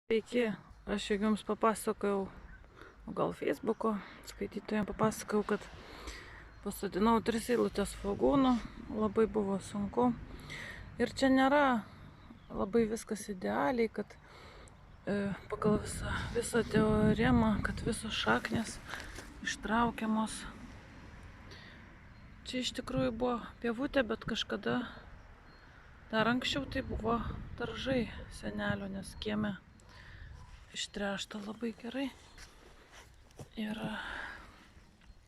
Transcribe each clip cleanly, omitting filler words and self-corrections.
Sveiki, aš jums papasakojau, gal Facebooko skaitytojams papasakojau, kad pasodinau 3 eilutes svogūnų, labai buvo sunku. Ir čia nėra labai viskas idealiai, kad pagal visą teoremą, kad visos šaknės ištraukiamos. Čia iš tikrųjų buvo pievutė, bet kažkada dar anksčiau tai buvo daržai senelio, nes kieme ištręšta labai gerai. Ir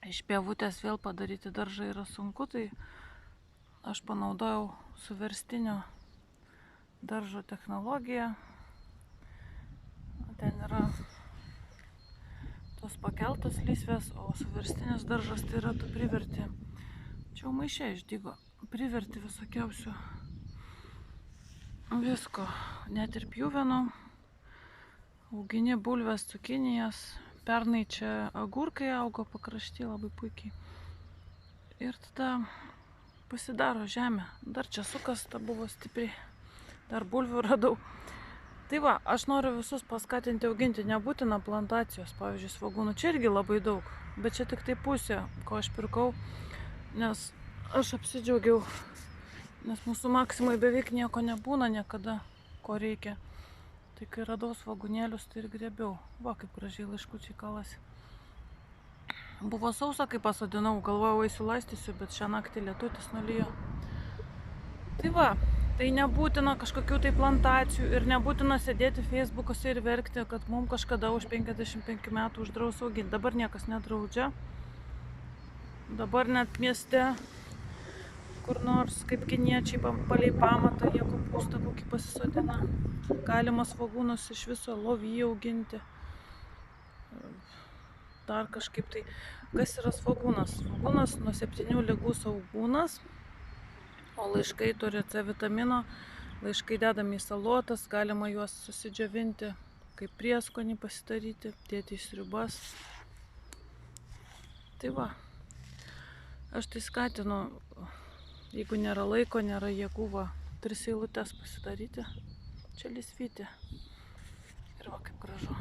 iš pievutės vėl padaryti daržą yra sunku, tai aš panaudojau suverstinio daržo technologiją. Ten yra tos pakeltos lysvės, o suverstinis daržas tai yra tu priverti. Čia maišė išdygo, priverti visokiausių visko, net ir pjuvenų. Augini bulves, cukinijas, pernai čia agurkai augo pakrašty labai puikiai. Ir tada pasidaro žemė. Dar čia sukasta buvo stipriai, dar bulvių radau. Tai va, aš noriu visus paskatinti auginti, nebūtina plantacijos, pavyzdžiui, svogūnų. Čia irgi labai daug, bet čia tik tai pusė, ko aš pirkau, nes aš apsidžiaugiau, nes mūsų Maksimai beveik nieko nebūna niekada, ko reikia. Tai kai radau svogūnėlius, tai ir grėbiau. Va, kaip gražiai laiškučiai kalasi. Buvo sausa, kai pasodinau, galvojau, eisiu laistysiu, bet šią naktį lietutis nulijo. Tai va, tai nebūtina kažkokių tai plantacijų ir nebūtina sėdėti Facebook'ose ir verkti, kad mums kažkada už 55 metų uždraus auginti. Dabar niekas nedraudžia. Dabar net mieste, kur nors, kaip kiniečiai palei pamatą, jie kopūstą kokį pasisodina. Galima svogūnus iš viso lovyje auginti. Dar kažkaip tai. Kas yra svogūnas? Svogūnas nuo 7 ligų saugūnas, o laiškai turi C vitamino. Laiškai dedami į salotas, galima juos susidžiovinti, kaip prieskonį pasidaryti, dėti į sriubas. Tai va, aš tai skatinu, jeigu nėra laiko, nėra jėgų, va, 3 eilutes pasidaryti. Čia lysvytė. Ir va, kaip gražu.